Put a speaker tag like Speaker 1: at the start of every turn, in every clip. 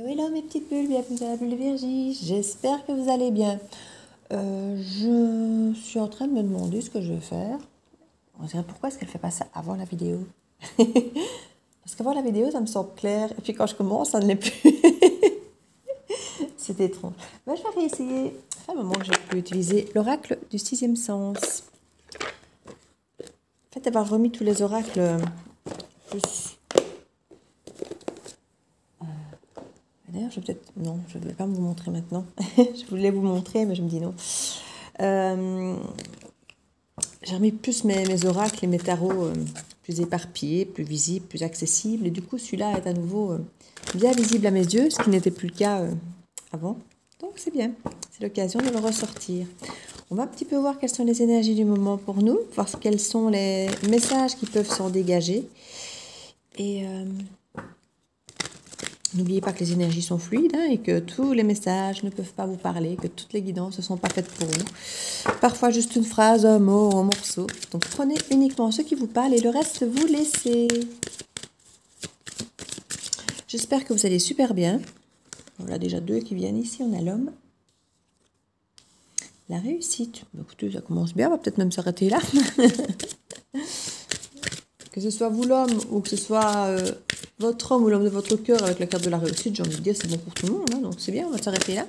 Speaker 1: Hello mes petites bulles, bienvenue dans la bulle de Virgie, j'espère que vous allez bien. Je suis en train de me demander ce que je vais faire. On dirait pourquoi est-ce qu'elle fait pas ça avant la vidéo. Parce qu'avant la vidéo ça me semble clair, et puis quand je commence ça ne l'est plus. C'est étrange. Ben, je vais réessayer. Ça fait un moment que j'ai pu utiliser l'oracle du sixième sens. En fait, avoir remis tous les oracles plus... D'ailleurs, je vais peut-être... Non, je ne vais pas vous montrer maintenant. Je voulais vous montrer, mais je me dis non. J'ai remis plus mes oracles et mes tarots plus éparpillés, plus visibles, plus accessibles. Et du coup, celui-là est à nouveau bien visible à mes yeux, ce qui n'était plus le cas avant. Donc, c'est bien. C'est l'occasion de le ressortir. On va un petit peu voir quelles sont les énergies du moment pour nous, voir quels sont les messages qui peuvent s'en dégager. Et... n'oubliez pas que les énergies sont fluides et que tous les messages ne peuvent pas vous parler, que toutes les guidances ne sont pas faites pour vous. Parfois juste une phrase, un mot, un morceau. Donc prenez uniquement ce qui vous parle et le reste vous laissez. J'espère que vous allez super bien. Voilà déjà deux qui viennent ici, on a l'homme. La réussite. Écoutez, ça commence bien, on va peut-être même s'arrêter là. Que ce soit vous l'homme ou que ce soit votre homme ou l'homme de votre cœur avec la carte de la réussite, j'ai envie de dire c'est bon pour tout le monde, hein, donc c'est bien, on va s'arrêter là.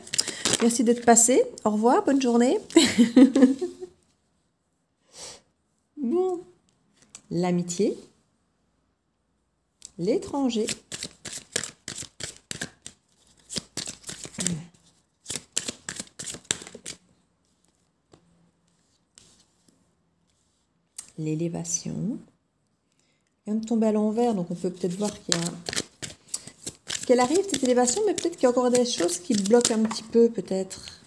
Speaker 1: Merci d'être passé, au revoir, bonne journée. Bon, l'amitié, l'étranger, l'élévation. Elle vient de tomber à l'envers, donc on peut peut-être voir qu'elle arrive cette élévation, mais peut-être qu'il y a encore des choses qui bloquent un petit peu, peut-être,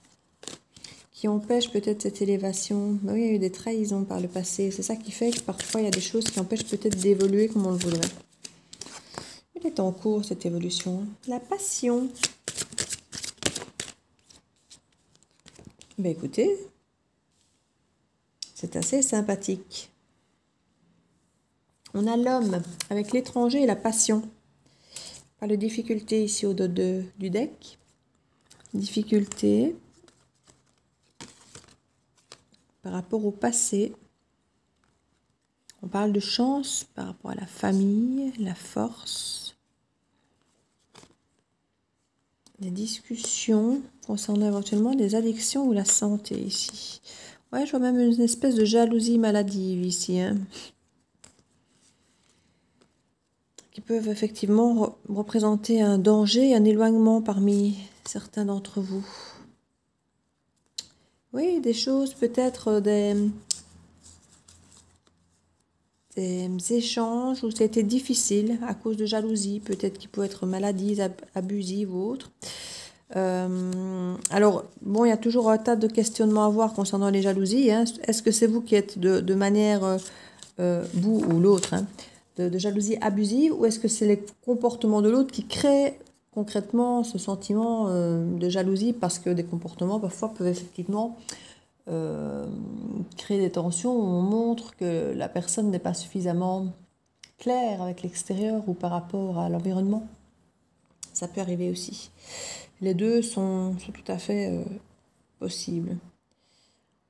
Speaker 1: qui empêchent peut-être cette élévation. Mais oui, il y a eu des trahisons par le passé, c'est ça qui fait que parfois il y a des choses qui empêchent peut-être d'évoluer comme on le voudrait. Elle est en cours cette évolution. La passion. Ben écoutez, c'est assez sympathique. On a l'homme avec l'étranger et la passion. Pas de difficulté ici au dos du deck. Difficulté par rapport au passé. On parle de chance par rapport à la famille, la force. Des discussions concernant éventuellement des addictions ou la santé ici. Ouais, je vois même une espèce de jalousie maladive ici, hein. Qui peuvent effectivement représenter un danger et un éloignement parmi certains d'entre vous. Oui, des choses, peut-être des échanges où ça a été difficile à cause de jalousie, peut-être qu'il peut être maladie, abusive ou autre. Alors, bon, il y a toujours un tas de questionnements à voir concernant les jalousies, hein. Est-ce que c'est vous qui êtes de manière, vous ou l'autre, hein, de jalousie abusive, ou est-ce que c'est les comportements de l'autre qui créent concrètement ce sentiment de jalousie, parce que des comportements parfois peuvent effectivement créer des tensions où on montre que la personne n'est pas suffisamment claire avec l'extérieur ou par rapport à l'environnement. Ça peut arriver aussi. Les deux sont tout à fait possibles.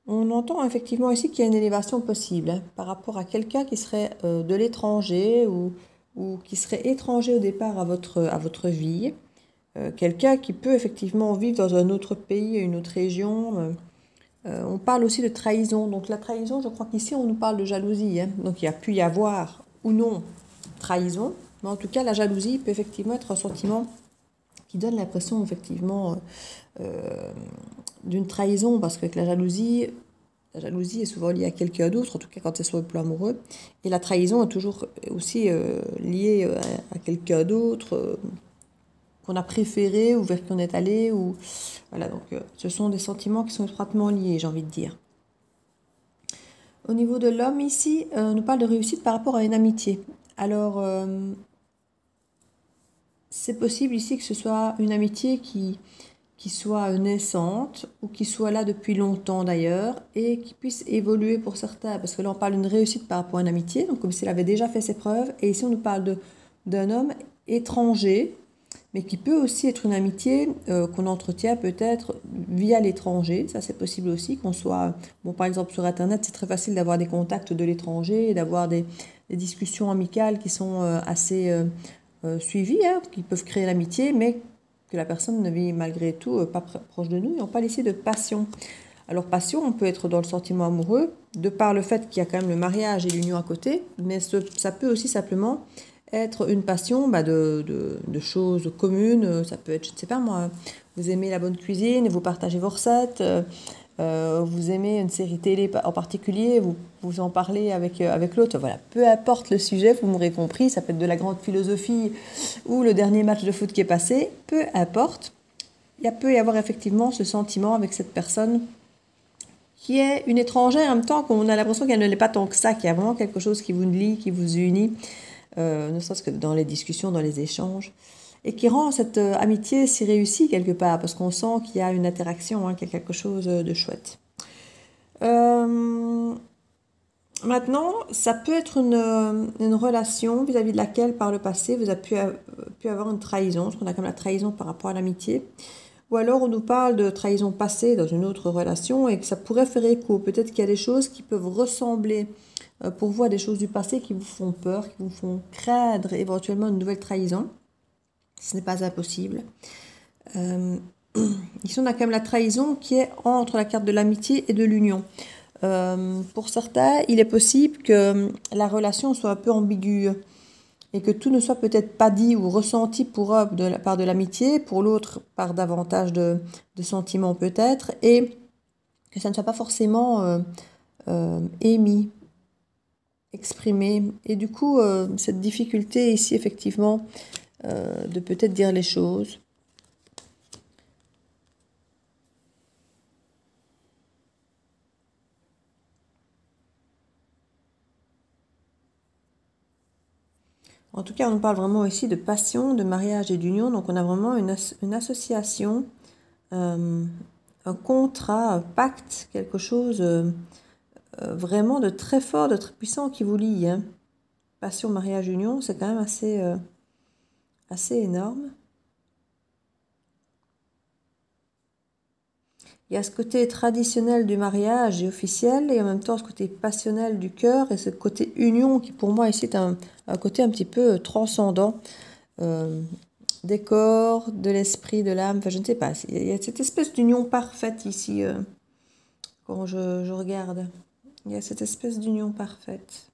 Speaker 1: On entend effectivement ici qu'il y a une élévation possible, hein, par rapport à quelqu'un qui serait de l'étranger ou qui serait étranger au départ à votre vie. Quelqu'un qui peut effectivement vivre dans un autre pays, une autre région. On parle aussi de trahison. Donc la trahison, je crois qu'ici on nous parle de jalousie, hein. Donc il y a pu y avoir ou non trahison. Mais en tout cas, la jalousie peut effectivement être un sentiment qui donne l'impression effectivement d'une trahison, parce que la jalousie est souvent liée à quelqu'un d'autre, en tout cas quand c'est sur le plan amoureux, et la trahison est toujours aussi liée à quelqu'un d'autre qu'on a préféré ou vers qui on est allé, ou voilà, donc ce sont des sentiments qui sont étroitement liés, j'ai envie de dire. Au niveau de l'homme ici, on nous parle de réussite par rapport à une amitié. Alors c'est possible ici que ce soit une amitié qui soit naissante ou qui soit là depuis longtemps d'ailleurs et qui puisse évoluer pour certains, parce que là on parle d'une réussite par rapport à une amitié, donc comme s'il avait déjà fait ses preuves, et ici on nous parle d'un homme étranger, mais qui peut aussi être une amitié qu'on entretient peut-être via l'étranger. Ça, c'est possible aussi, qu'on soit... Bon, par exemple, sur Internet, c'est très facile d'avoir des contacts de l'étranger et d'avoir des discussions amicales qui sont assez suivies, hein, qui peuvent créer l'amitié, mais que la personne ne vit malgré tout pas proche de nous. Et on parle ici de passion. Alors, passion, on peut être dans le sentiment amoureux, de par le fait qu'il y a quand même le mariage et l'union à côté, mais ça peut aussi simplement être une passion de choses communes. Ça peut être, je ne sais pas moi, vous aimez la bonne cuisine, vous partagez vos recettes, vous aimez une série télé en particulier, vous en parlez avec l'autre. Voilà, peu importe le sujet, vous m'aurez compris, ça peut être de la grande philosophie ou le dernier match de foot qui est passé, peu importe. Il peut y avoir effectivement ce sentiment avec cette personne qui est une étrangère en même temps qu'on a l'impression qu'elle ne l'est pas tant que ça, qu'il y a vraiment quelque chose qui vous lie, qui vous unit, ne serait-ce que dans les discussions, dans les échanges, et qui rend cette amitié si réussie quelque part, parce qu'on sent qu'il y a une interaction, hein, qu'il y a quelque chose de chouette. Maintenant, ça peut être une relation vis-à-vis de laquelle, par le passé, vous avez pu avoir une trahison, ce qu'on a comme la trahison par rapport à l'amitié. Ou alors on nous parle de trahison passée dans une autre relation et que ça pourrait faire écho. Peut-être qu'il y a des choses qui peuvent ressembler pour vous à des choses du passé qui vous font peur, qui vous font craindre éventuellement une nouvelle trahison. Ce n'est pas impossible. Ici on a quand même la trahison qui est entre la carte de l'amitié et de l'union. Pour certains, il est possible que la relation soit un peu ambiguë et que tout ne soit peut-être pas dit ou ressenti pour eux par de l'amitié, pour l'autre par davantage de sentiments peut-être, et que ça ne soit pas forcément émis, exprimé. Et du coup, cette difficulté ici, effectivement, de peut-être dire les choses. En tout cas, on parle vraiment ici de passion, de mariage et d'union. Donc, on a vraiment une association, un contrat, un pacte, quelque chose vraiment de très fort, de très puissant qui vous lie. Hein. Passion, mariage, union, c'est quand même assez énorme. Il y a ce côté traditionnel du mariage et officiel, et en même temps ce côté passionnel du cœur, et ce côté union qui pour moi ici est un côté un petit peu transcendant des corps, de l'esprit, de l'âme, enfin je ne sais pas. Il y a cette espèce d'union parfaite ici, quand je regarde. Il y a cette espèce d'union parfaite.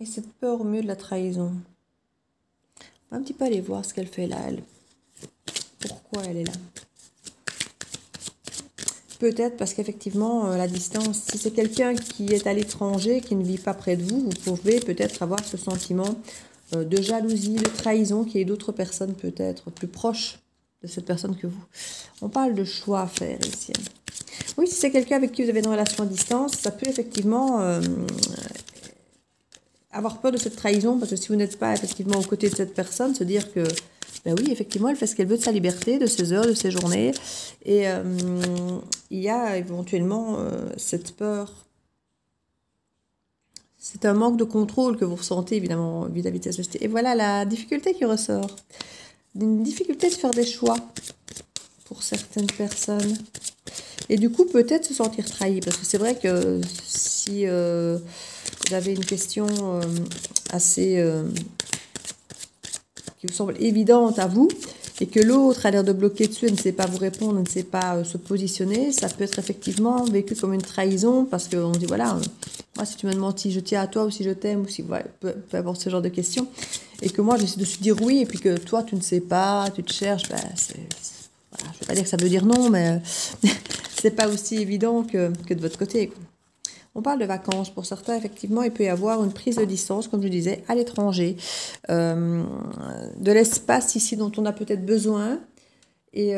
Speaker 1: Et cette peur au milieu de la trahison. On va un petit peu aller voir ce qu'elle fait là, elle. Pourquoi elle est là? Peut-être parce qu'effectivement, la distance, si c'est quelqu'un qui est à l'étranger, qui ne vit pas près de vous, vous pouvez peut-être avoir ce sentiment de jalousie, de trahison, qu'il y ait d'autres personnes peut-être plus proches de cette personne que vous. On parle de choix à faire ici. Oui, si c'est quelqu'un avec qui vous avez une relation à distance, ça peut effectivement avoir peur de cette trahison, parce que si vous n'êtes pas effectivement aux côtés de cette personne, se dire que ben oui, effectivement, elle fait ce qu'elle veut de sa liberté, de ses heures, de ses journées. Et il y a éventuellement cette peur. C'est un manque de contrôle que vous ressentez, évidemment, vis-à-vis de cette société. Et voilà la difficulté qui ressort. Une difficulté de faire des choix pour certaines personnes. Et du coup, peut-être se sentir trahi. Parce que c'est vrai que si vous avez une question assez... qui vous semble évidente à vous, et que l'autre a l'air de bloquer dessus, ne sait pas vous répondre, ne sait pas se positionner, ça peut être effectivement vécu comme une trahison, parce qu'on dit, voilà, moi si tu me demandes si je tiens à toi, ou si je t'aime, ou si, voilà, peu importe ce genre de questions, et que moi j'essaie de se dire oui, et puis que toi tu ne sais pas, tu te cherches, ben, voilà, je ne vais pas dire que ça veut dire non, mais c'est pas aussi évident que de votre côté, quoi. On parle de vacances. Pour certains, effectivement, il peut y avoir une prise de distance, comme je disais, à l'étranger. De l'espace ici dont on a peut-être besoin. Et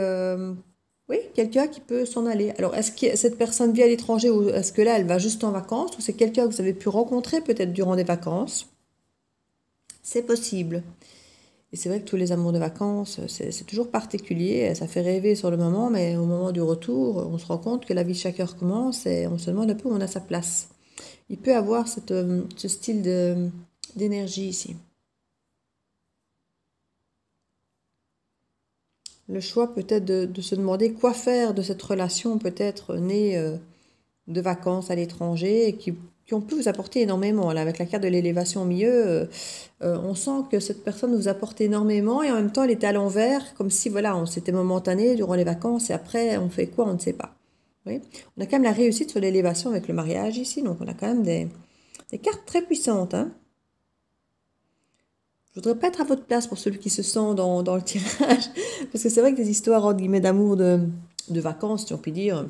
Speaker 1: oui, quelqu'un qui peut s'en aller. Alors, est-ce que cette personne vit à l'étranger ou est-ce que là, elle va juste en vacances? Ou c'est quelqu'un que vous avez pu rencontrer peut-être durant des vacances? C'est possible. Et c'est vrai que tous les amours de vacances, c'est toujours particulier, ça fait rêver sur le moment, mais au moment du retour, on se rend compte que la vie de chacun recommence et on se demande un peu où on a sa place. Il peut avoir ce style d'énergie ici. le choix peut-être de se demander quoi faire de cette relation peut-être née de vacances à l'étranger et qui ont pu vous apporter énormément. Là, avec la carte de l'élévation au milieu, on sent que cette personne vous apporte énormément et en même temps elle est à l'envers, comme si voilà, on s'était momentané durant les vacances et après on fait quoi, on ne sait pas. Oui. On a quand même la réussite sur l'élévation avec le mariage ici, donc on a quand même des cartes très puissantes. Hein. Je voudrais pas être à votre place pour celui qui se sent dans le tirage, parce que c'est vrai que des histoires entre guillemets d'amour, de vacances, si on peut dire,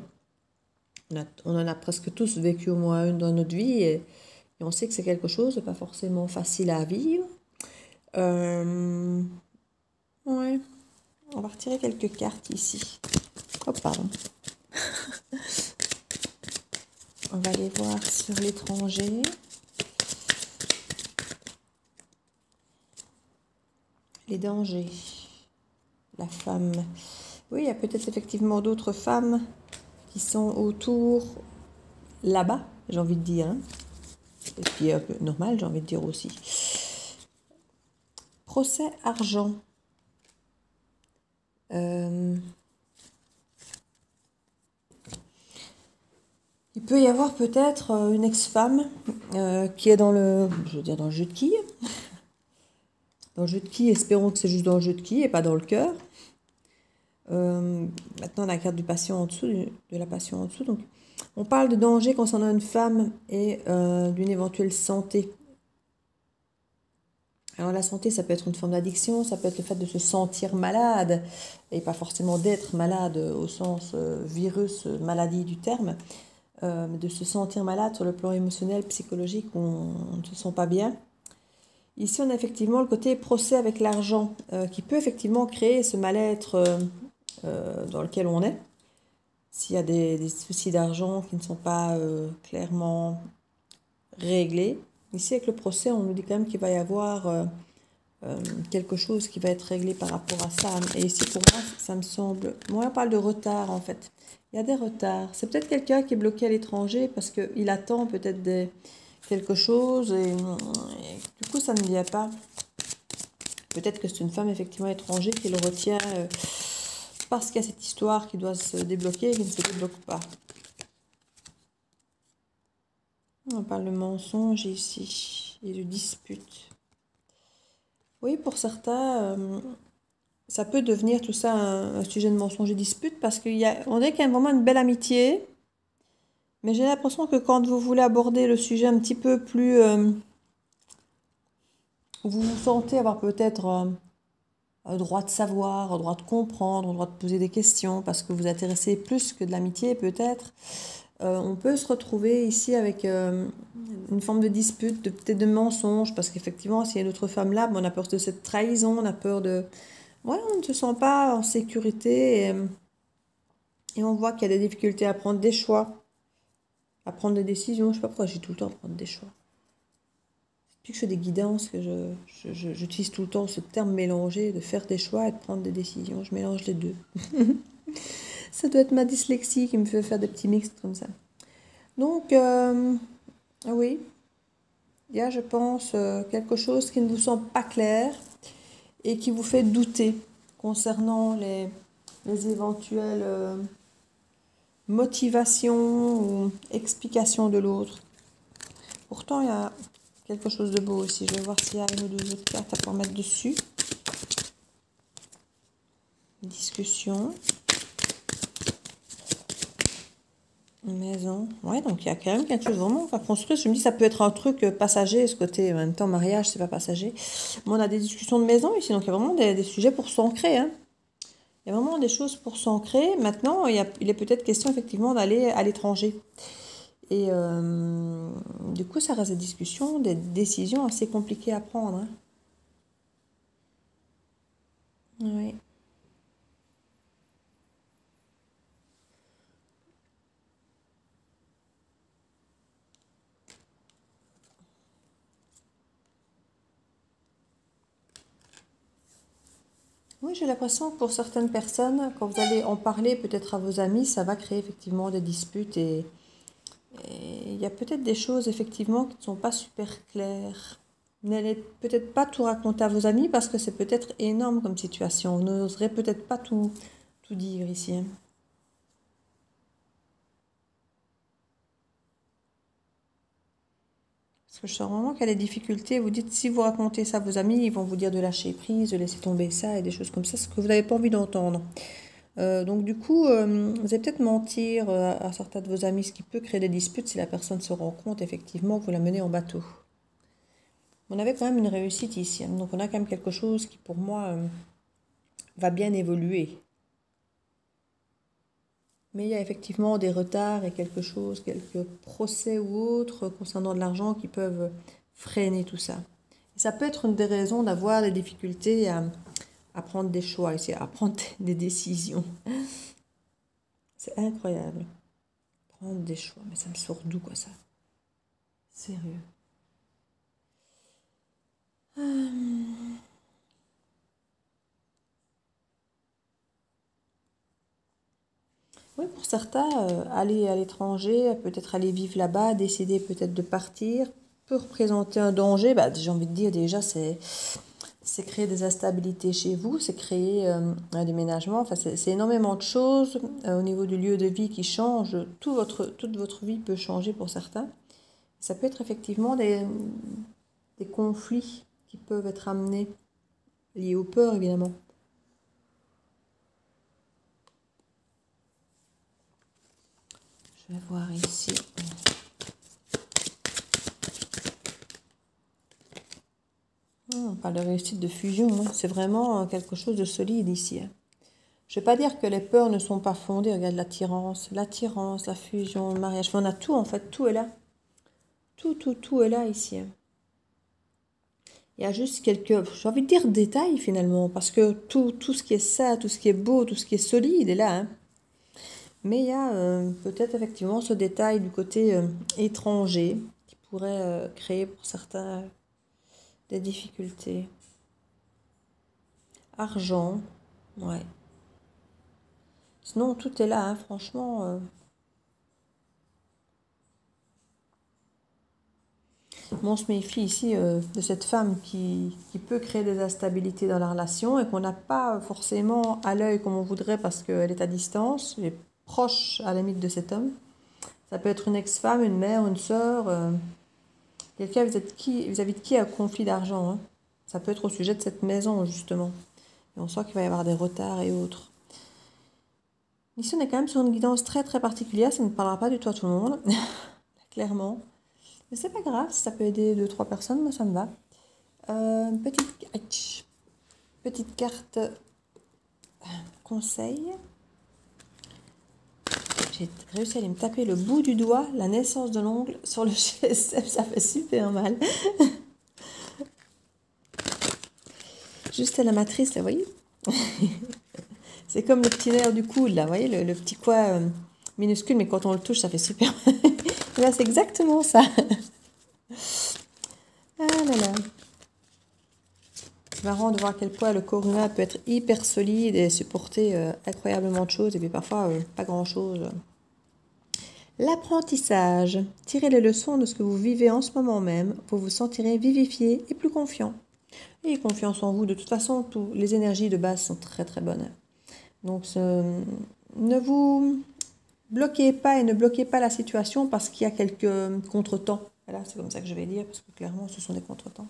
Speaker 1: on en a presque tous vécu au moins une dans notre vie et on sait que c'est quelque chose de pas forcément facile à vivre. Ouais, on va retirer quelques cartes ici. Oh, pardon. On va aller voir sur l'étranger. Les dangers. La femme. Oui, il y a peut-être effectivement d'autres femmes qui sont autour là-bas, j'ai envie de dire. Hein. Et puis un peu normal, j'ai envie de dire aussi. Procès argent. Il peut y avoir peut-être une ex-femme qui est dans le jeu de quilles. Dans le jeu de quilles, espérons que c'est juste dans le jeu de quilles et pas dans le cœur. Maintenant, la carte du patient en dessous, de la passion en dessous. Donc, on parle de danger concernant une femme et d'une éventuelle santé. Alors la santé, ça peut être une forme d'addiction, ça peut être le fait de se sentir malade, et pas forcément d'être malade au sens virus, maladie du terme, mais de se sentir malade sur le plan émotionnel, psychologique, on ne se sent pas bien. Ici, on a effectivement le côté procès avec l'argent, qui peut effectivement créer ce mal-être dans lequel on est. S'il y a des soucis d'argent qui ne sont pas clairement réglés. Ici, avec le procès, on nous dit quand même qu'il va y avoir quelque chose qui va être réglé par rapport à ça. Et ici, pour moi, ça me semble... Moi, on parle de retard, en fait. Il y a des retards. C'est peut-être quelqu'un qui est bloqué à l'étranger parce qu'il attend peut-être quelque chose et du coup, ça ne vient pas. Peut-être que c'est une femme, effectivement, étrangère qui le retient parce qu'il y a cette histoire qui doit se débloquer et qui ne se débloque pas. On parle de mensonge ici et de dispute. Oui, pour certains, ça peut devenir tout ça un sujet de mensonge et dispute parce qu'on est quand même vraiment une belle amitié. Mais j'ai l'impression que quand vous voulez aborder le sujet un petit peu plus... vous vous sentez avoir peut-être un droit de savoir, un droit de comprendre, un droit de poser des questions parce que vous vous intéressez plus que de l'amitié peut-être. On peut se retrouver ici avec une forme de dispute, peut-être de mensonge, parce qu'effectivement, s'il y a une autre femme là, on a peur de cette trahison, on a peur de... Ouais, on ne se sent pas en sécurité et on voit qu'il y a des difficultés à prendre des choix, à prendre des décisions. Je ne sais pas pourquoi j'ai tout le temps à prendre des choix. Depuis que je fais des guidances, que j'utilise tout le temps ce terme mélangé, de faire des choix et de prendre des décisions. Je mélange les deux. Ça doit être ma dyslexie qui me fait faire des petits mix comme ça. Donc, oui, il y a, je pense, quelque chose qui ne vous semble pas clair et qui vous fait douter concernant les éventuelles motivations ou explications de l'autre. Pourtant, il y a quelque chose de beau aussi. Je vais voir s'il y a une ou deux autres cartes à pouvoir mettre dessus. Discussion. Maison. Ouais, donc il y a quand même quelque chose vraiment à construire. Je me dis ça peut être un truc passager, ce côté, en même temps, mariage, c'est pas passager. Mais on a des discussions de maison ici, donc il y a vraiment des sujets pour s'ancrer. Hein. Il y a vraiment des choses pour s'ancrer. Maintenant, il est peut-être question effectivement d'aller à l'étranger. Et du coup, ça reste des discussions, des décisions assez compliquées à prendre. Hein. Oui. Oui, j'ai l'impression que pour certaines personnes, quand vous allez en parler peut-être à vos amis, ça va créer effectivement des disputes et il y a peut-être des choses effectivement qui ne sont pas super claires. N'allez peut-être pas tout raconter à vos amis parce que c'est peut-être énorme comme situation. Vous n'oserez peut-être pas tout dire ici, hein. Parce que je sens vraiment qu'il y a des difficultés. Vous dites, si vous racontez ça à vos amis, ils vont vous dire de lâcher prise, de laisser tomber ça et des choses comme ça, ce que vous n'avez pas envie d'entendre. Donc du coup, vous allez peut-être mentir à certains de vos amis, ce qui peut créer des disputes si la personne se rend compte effectivement que vous la menez en bateau. On avait quand même une réussite ici, hein. Donc on a quand même quelque chose qui pour moi va bien évoluer. Mais il y a effectivement des retards et quelque chose, quelques procès ou autres concernant de l'argent qui peuvent freiner tout ça. Et ça peut être une des raisons d'avoir des difficultés à prendre des choix, ici, à prendre des décisions. C'est incroyable. Prendre des choix, mais ça me sort d'où quoi ça? Sérieux. Oui, pour certains, aller à l'étranger, peut-être aller vivre là-bas, décider peut-être de partir, peut représenter un danger. Bah, j'ai envie de dire déjà, c'est créer des instabilités chez vous, c'est créer un déménagement. Enfin, c'est énormément de choses au niveau du lieu de vie qui change. Toute votre vie peut changer pour certains. Ça peut être effectivement des conflits qui peuvent être amenés, liés aux peurs évidemment. Je vais voir ici. On parle de réussite de fusion, hein. C'est vraiment quelque chose de solide ici, hein. Je ne vais pas dire que les peurs ne sont pas fondées. Regarde l'attirance, la fusion, le mariage. On a tout en fait, tout est là. Tout est là ici, hein. Il y a juste quelques, j'ai envie de dire détails finalement, parce que tout ce qui est ça, tout ce qui est beau, tout ce qui est solide est là, hein. Mais il y a peut-être effectivement ce détail du côté étranger qui pourrait créer pour certains des difficultés. Argent, ouais. Sinon, tout est là, hein, franchement. On se méfie ici de cette femme qui peut créer des instabilités dans la relation et qu'on n'a pas forcément à l'œil comme on voudrait parce qu'elle est à distance, elle est proche à la limite de cet homme. Ça peut être une ex-femme, une mère, une sœur, quelqu'un vis-à-vis de qui il y a un conflit d'argent, hein. Ça peut être au sujet de cette maison, justement. Et on sent qu'il va y avoir des retards et autres. Ici, on est quand même sur une guidance très très particulière, ça ne parlera pas du tout à tout le monde, clairement. Mais c'est pas grave, si ça peut aider 2-3 personnes, moi ça me va. Petite carte conseil. J'ai réussi à aller me taper le bout du doigt, la naissance de l'ongle sur le GSM, ça fait super mal. Juste à la matrice, là, vous voyez. C'est comme le petit nerf du coude, là, vous voyez, le petit coin minuscule, mais quand on le touche, ça fait super mal. Là, c'est exactement ça. Ah là là. C'est marrant de voir à quel point le corps humain peut être hyper solide et supporter incroyablement de choses, et puis parfois pas grand-chose. L'apprentissage. Tirez les leçons de ce que vous vivez en ce moment même pour vous sentir vivifié et plus confiant. Et confiance en vous. De toute façon, les énergies de base sont très très bonnes. Donc, ne vous bloquez pas et ne bloquez pas la situation parce qu'il y a quelques contretemps. Voilà, c'est comme ça que je vais dire, parce que clairement, ce sont des contretemps.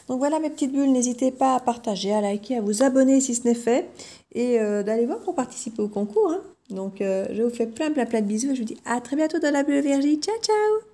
Speaker 1: Donc voilà mes petites bulles, n'hésitez pas à partager, à liker, à vous abonner si ce n'est fait, et d'aller voir pour participer au concours, hein. Donc je vous fais plein de bisous, et je vous dis à très bientôt dans la bulle Viergie. Ciao, ciao!